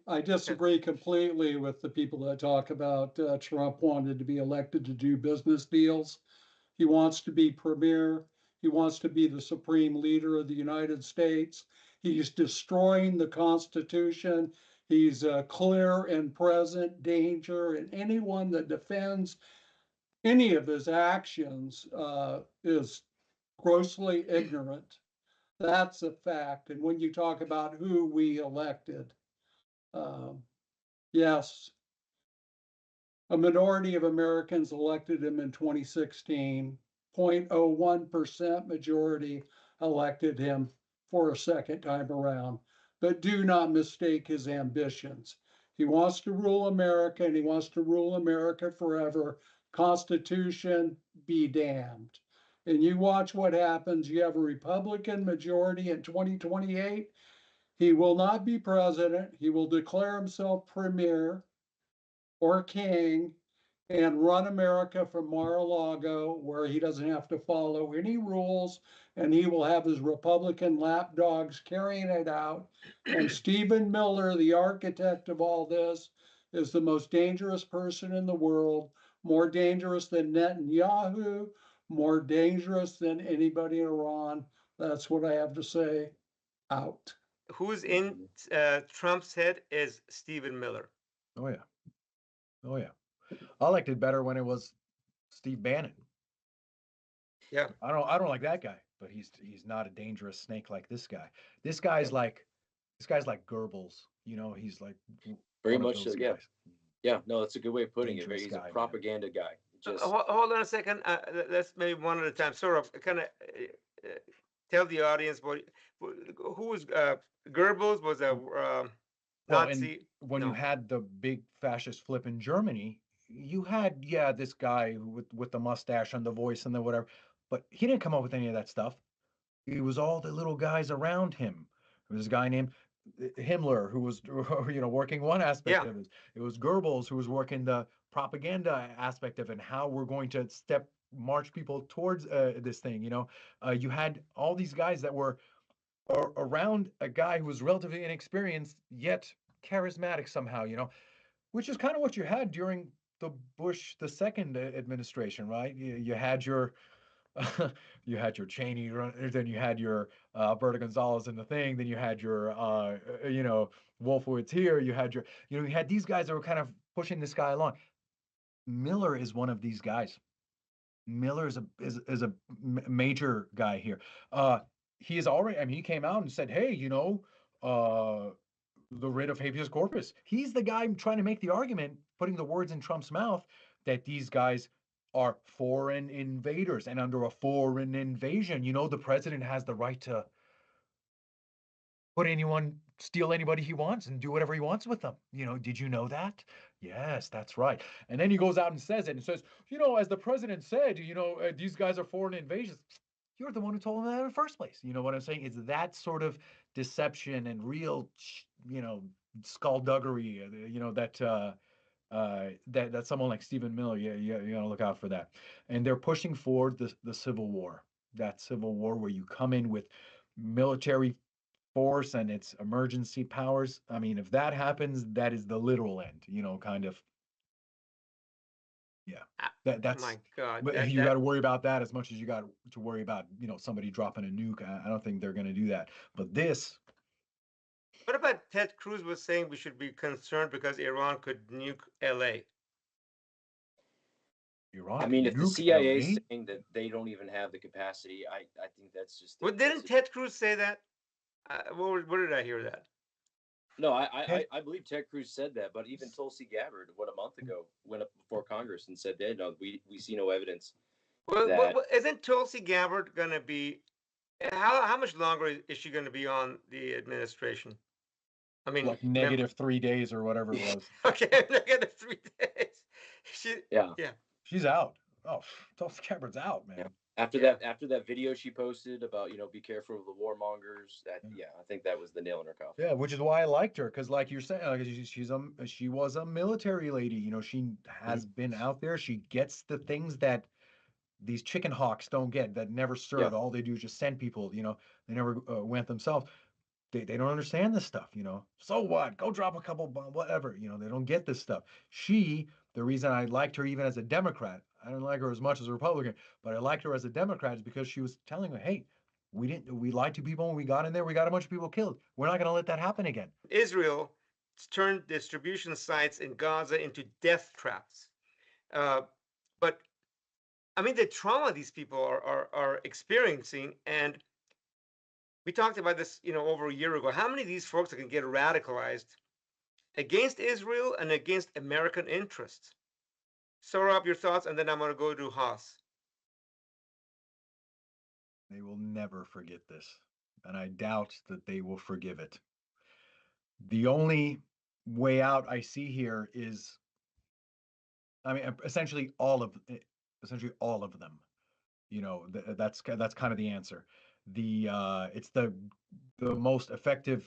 I disagree completely with the people that talk about Trump wanted to be elected to do business deals. He wants to be premier. He wants to be the supreme leader of the United States. He's destroying the Constitution. He's a clear and present danger, and anyone that defends any of his actions is grossly ignorant. That's a fact. And when you talk about who we elected, yes, a minority of Americans elected him in 2016. 0.01% majority elected him for a second time around. But do not mistake his ambitions. He wants to rule America, and he wants to rule America forever. Constitution be damned. And you watch what happens. You have a Republican majority in 2028. He will not be president. He will declare himself premier or king and run America from Mar-a-Lago, where he doesn't have to follow any rules, and he will have his Republican lapdogs carrying it out. And Stephen Miller, the architect of all this, is the most dangerous person in the world, more dangerous than Netanyahu, more dangerous than anybody in Iran. That's what I have to say. Out. Who's in Trump's head is Stephen Miller. Oh yeah. Oh yeah. I liked it better when it was Steve Bannon. Yeah. I don't like that guy, but he's not a dangerous snake like this guy. This guy's like Goebbels, you know, he's like very much so, yeah. Yeah, no, that's a good way of putting Dangerous it. He's guy, a propaganda guy. Just hold on a second. Let's maybe one at a time. Sort of kind of tell the audience who was Goebbels was a Nazi. When you had the big fascist flip in Germany, you had this guy with the mustache and the voice and the whatever, but he didn't come up with any of that stuff. It was all the little guys around him. There was a guy named Himmler who was working one aspect of it. It was Goebbels who was working the propaganda aspect of it, and how we're going to march people towards this thing. You had all these guys that were around a guy who was relatively inexperienced yet charismatic somehow, which is kind of what you had during the Bush the second administration, right? You had your you had your Cheney, then you had your Berta Gonzalez in the thing, then you had your Wolfowitz here, you had you had these guys that were kind of pushing this guy along. Miller is one of these guys. Miller is a major guy here. He is already, I mean, he came out and said, hey, the writ of habeas corpus. He's the guy trying to make the argument, putting the words in Trump's mouth, that these guys are foreign invaders, and under a foreign invasion, the president has the right to steal anybody he wants and do whatever he wants with them. Did you know that? Yes, that's right. And then he goes out and says it and says, as the president said, these guys are foreign invasions. You're the one who told him that in the first place. You know what I'm saying? It's that sort of deception and real, skullduggery, that someone like Stephen Miller, you gotta look out for that. And they're pushing forward the Civil War, that Civil War where you come in with military force and its emergency powers. I mean, if that happens, that is the literal end, kind of. Yeah, that's my God. But you got to worry about that as much as you got to worry about somebody dropping a nuke. I don't think they're going to do that. But this. What about Ted Cruz was saying we should be concerned because Iran could nuke L.A. Iran. I mean, if the CIA is saying that they don't even have the capacity, I think that's just. Well, didn't Ted Cruz say that? Where did I hear that? No, I believe Ted Cruz said that, but even Tulsi Gabbard, a month ago, went up before Congress and said that we see no evidence. Well, isn't Tulsi Gabbard going to be? How much longer is she going to be on the administration? I mean, like -3 days or whatever it was. Okay, -3 days. She's out. Oh, Tulsi Gabbard's out, man. Yeah. After that video she posted about, be careful of the warmongers, I think that was the nail in her coffin. Yeah, which is why I liked her, because like you're saying, she was a military lady. She has been out there. She gets the things that these chicken hawks don't get, that never serve. All they do is just send people. They never went themselves. They don't understand this stuff, So what? Go drop a couple bombs, whatever. They don't get this stuff. The reason I liked her even as a Democrat, I didn't like her as much as a Republican, but I liked her as a Democrat is because she was telling me, hey, we lied to people when we got in there. We got a bunch of people killed. We're not going to let that happen again. Israel turned distribution sites in Gaza into death traps. But I mean, the trauma these people are experiencing, and we talked about this, over a year ago. How many of these folks can get radicalized against Israel and against American interests? Sorab, your thoughts, and then I'm going to go to Haas. They will never forget this, and I doubt that they will forgive it. The only way out I see here is, I mean, essentially all of them. That's kind of the answer. It's the most effective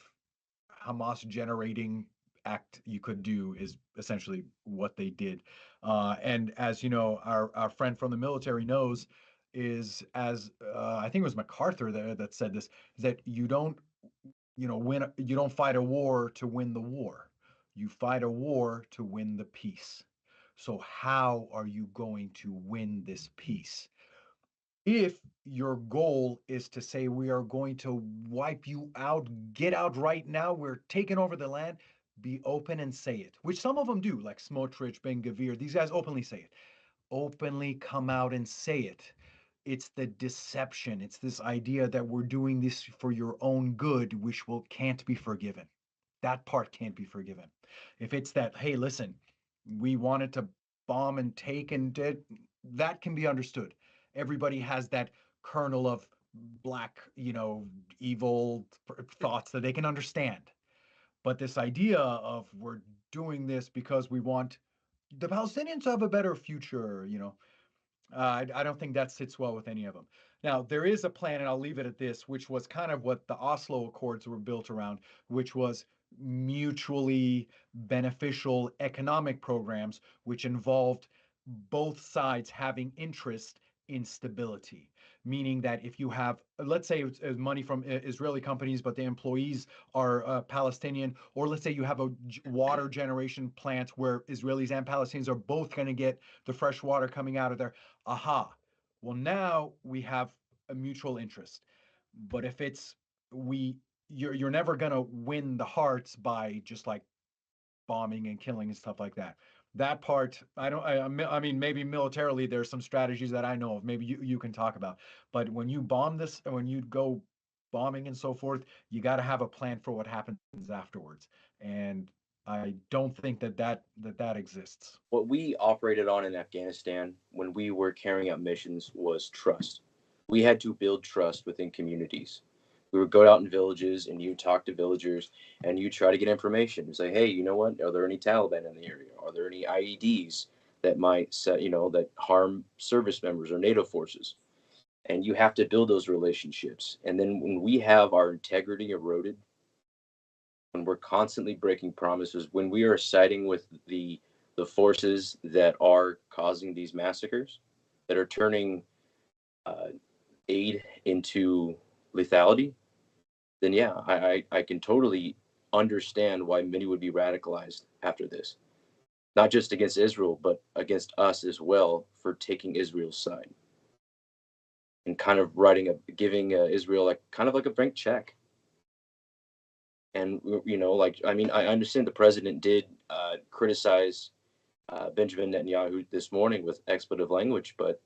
Hamas generating act you could do is essentially what they did. And as you know, our friend from the military knows, is as I think it was MacArthur that said this, is that you don't fight a war to win the war. You fight a war to win the peace. So how are you going to win this peace? If your goal is to say, we are going to wipe you out, get out right now, we're taking over the land, be open and say it, which some of them do, like Smotrich, Ben-Gvir, these guys openly say it. Openly come out and say it. It's the deception. It's this idea that we're doing this for your own good, which can't be forgiven. That part can't be forgiven. If it's that, hey, listen, we wanted to bomb and take and did, that can be understood. Everybody has that kernel of black, evil thoughts that they can understand. But this idea of we're doing this because we want the Palestinians to have a better future, I don't think that sits well with any of them. Now, there is a plan, and I'll leave it at this, which was kind of what the Oslo Accords were built around, which was mutually beneficial economic programs, which involved both sides having interest in stability. Meaning that if you have, let's say it's money from Israeli companies, but the employees are Palestinian, or let's say you have a water generation plant where Israelis and Palestinians are both going to get the fresh water coming out of there. Aha. Well, now we have a mutual interest. But if you're never going to win the hearts by just like bombing and killing and stuff like that. That part, I mean, maybe militarily, there's some strategies that I know of. Maybe you can talk about. But when you bomb this, and when you go bombing and so forth, you got to have a plan for what happens afterwards. And I don't think that exists. What we operated on in Afghanistan when we were carrying out missions was trust. We had to build trust within communities. We would go out in villages and you talk to villagers and you try to get information. You say, hey, you know what? Are there any Taliban in the area? Are there any IEDs that might that harm service members or NATO forces? And you have to build those relationships. And then when we have our integrity eroded, when we're constantly breaking promises, when we are siding with the forces that are causing these massacres, that are turning aid into lethality, then yeah, I can totally understand why many would be radicalized after this. Not just against Israel, but against us as well for taking Israel's side and kind of giving Israel like kind of like a blank check. And I mean, I understand the president did criticize Benjamin Netanyahu this morning with expletive language, but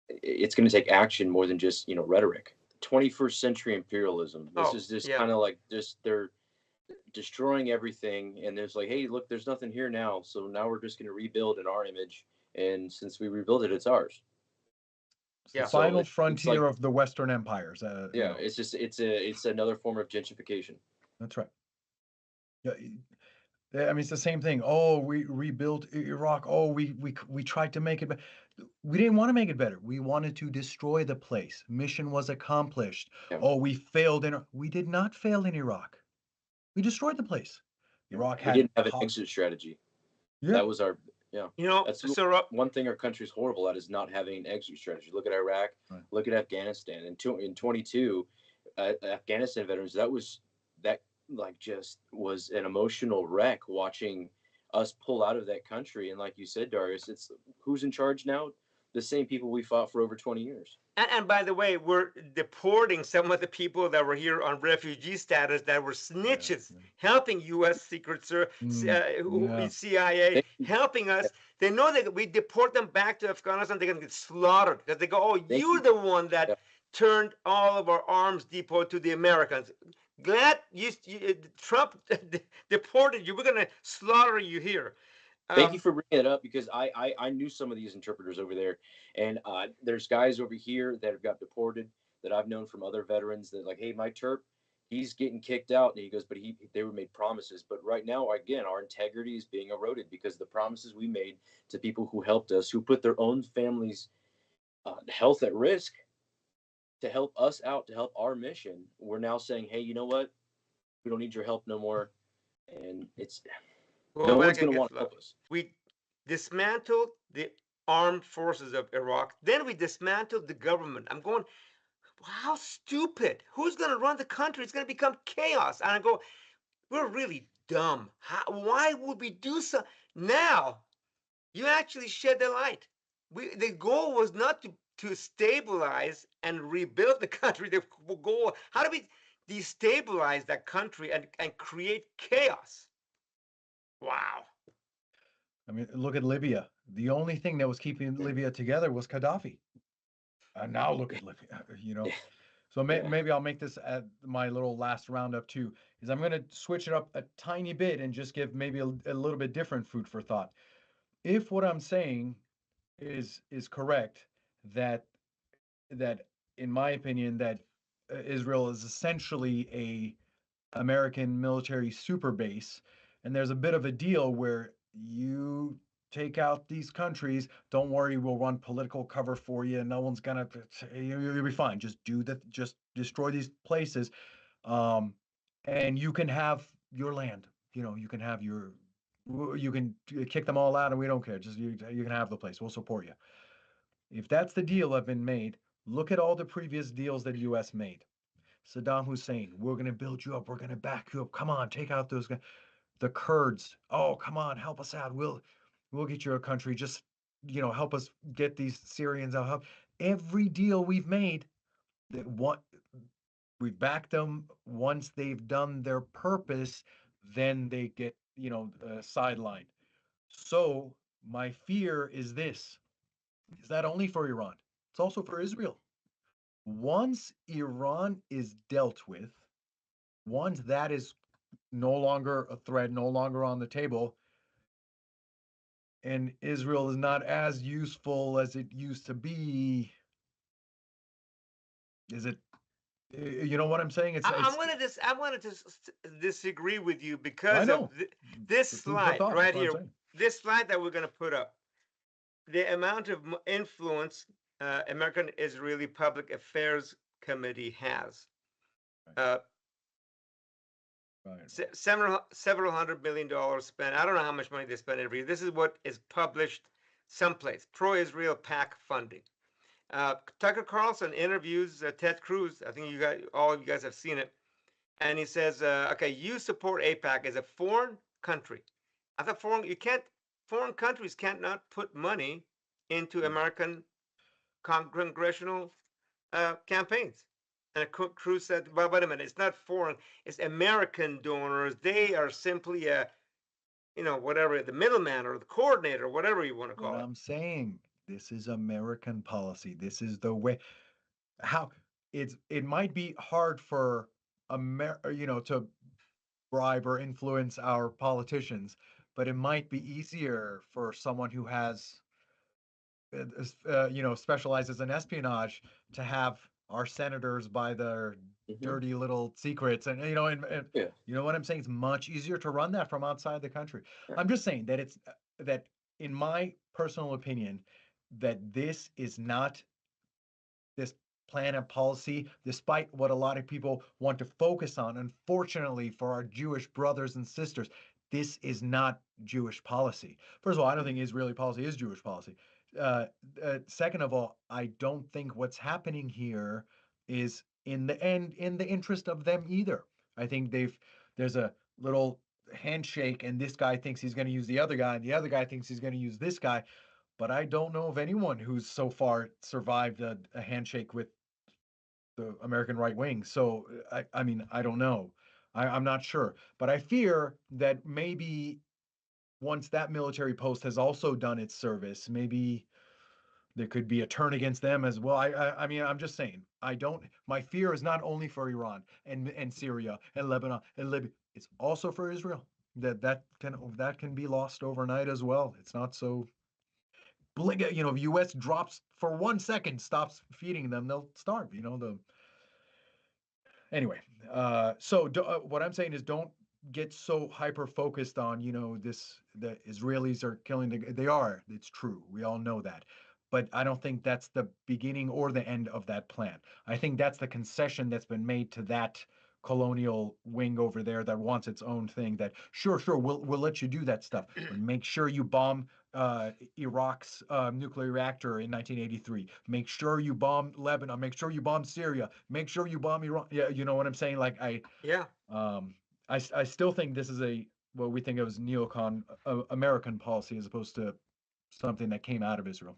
it's going to take action more than just rhetoric. 21st century imperialism. This is just kind of like they're destroying everything, and there's like, hey, look, there's nothing here now, so now we're just going to rebuild in our image, and since we rebuild it, it's ours. The final frontier of the Western empires. It's just it's another form of gentrification. That's right. Yeah, I mean, it's the same thing. Oh, we rebuilt Iraq. Oh, we tried to make it better. We didn't want to make it better. We wanted to destroy the place. Mission was accomplished. Yeah. Oh, we failed we did not fail in Iraq. We destroyed the place. Iraq we didn't have an exit strategy. Yeah. That was our that's one thing our country's horrible at, is not having an exit strategy. Look at Iraq, right. Look at Afghanistan. In 22, Afghanistan veterans, that like just was an emotional wreck watching us pull out of that country. And like you said, Darius, it's who's in charge now? The same people we fought for over 20 years. And by the way, we're deporting some of the people that were here on refugee status that were snitches, yeah. helping U.S. Secret Service, Yeah. CIA, They, helping us. They know that we deport them back to Afghanistan, they're going to get slaughtered because they go, oh, thank you're you. the one Yeah. that turned all of our arms depot to the Americans. Glad Trump deported you. We're going to slaughter you here. Thank you Um, for bringing it up because I knew some of these interpreters over there, and there's guys over here that have got deported that I've known from other veterans that like, hey, my Terp, he's getting kicked out, and he goes, but they were made promises, but right now again our integrity is being eroded because the promises we made to people who helped us, who put their own families' health at risk to help us out, to help our mission, we're now saying, hey, you know what? We don't need your help no more, and it's Go no back one's and going to get want to help fluffy. us. We dismantled the armed forces of Iraq. Then we dismantled the government. I'm going, how stupid. Who's going to run the country? It's going to become chaos. And I go, we're really dumb. Why would we do so? Now, you actually shed the light. The goal was not to stabilize and rebuild the country. The goal, how do we destabilize that country and create chaos? Wow. I mean, look at Libya. The only thing that was keeping Libya together was Gaddafi. And now look at Libya, you know. So Yeah. maybe I'll make this at my little last roundup too, is I'm going to switch it up a tiny bit and just give maybe a little bit different food for thought. If what I'm saying is correct, that that in my opinion that Israel is essentially a American military super base, and there's a bit of a deal where you take out these countries, don't worry, we'll run political cover for you. No one's gonna, you'll be fine. Just do that, just destroy these places, um, and you can have your land. You know, you can have your, you can kick them all out, and we don't care. Just you can have the place. We'll support you. If that's the deal that been made, look at all the previous deals that U.S. made. Saddam Hussein, we're going to build you up. We're going to back you up. Come on, take out those guys. The Kurds, oh, come on, help us out. We'll get you a country. Just, help us get these Syrians out. Every deal we've made, that what we've backed them. Once they've done their purpose, then they get, sidelined. So my fear is this: is that only for Iran? It's also for Israel. Once Iran is dealt with, once that is no longer a threat, no longer on the table, and Israel is not as useful as it used to be, is it? You know what I'm saying? I'm gonna disagree with you I because of know. this The food for slide thought. That's right what I'm here. saying. This slide that we're gonna put up, the amount of influence American Israeli Public Affairs Committee has. Uh, Right. several $100 million spent. I don't know how much money they spend every year. This is what is published someplace. Pro-Israel PAC funding. Tucker Carlson interviews Ted Cruz. I think all of you guys have seen it. And he says, okay, you support APAC as a foreign country. I thought foreign countries can't not put money into American congressional campaigns. And Cruz said, well, wait a minute, it's not foreign, it's American donors. They are simply whatever, the middleman or the coordinator, whatever you want to What call it. I'm saying, this is American policy. This is the way. How it might be hard for to bribe or influence our politicians, but it might be easier for someone who has specializes in espionage to have our senators by their Hmm. dirty little secrets, and Yeah. you know what I'm saying? It's much easier to run that from outside the country. Yeah. I'm just saying that it's that in my personal opinion, that this is not this plan and policy, despite what a lot of people want to focus on. Unfortunately, for our Jewish brothers and sisters, this is not Jewish policy. First of all, I don't think Israeli policy is Jewish policy. Second of all, I don't think what's happening here is in the end in the interest of them either. I think there's a little handshake, and this guy thinks he's going to use the other guy, and the other guy thinks he's going to use this guy. But I don't know of anyone who's so far survived a handshake with the American right wing. So I mean, I don't know. I'm not sure. But I fear that maybe once that military post has also done its service, maybe there could be a turn against them as well. I mean, I'm just saying. I don't. My fear is not only for Iran and Syria and Lebanon and Libya. It's also for Israel. That can be lost overnight as well. It's not so blink. You know, if U.S. drops for 1 second, stops feeding them, they'll starve. You know the. Anyway, what I'm saying is don't get so hyper focused on, the Israelis are killing they are, it's true. We all know that. But I don't think that's the beginning or the end of that plan. I think that's the concession that's been made to that colonial wing over there that wants its own thing, that sure, we'll let you do that stuff, but make sure you bomb Iraq's nuclear reactor in 1983. Make sure you bomb Lebanon. Make sure you bomb Syria. Make sure you bomb Iran. Yeah, you know what I'm saying? Like Yeah. I still think this is what we think of as neocon American policy as opposed to something that came out of Israel.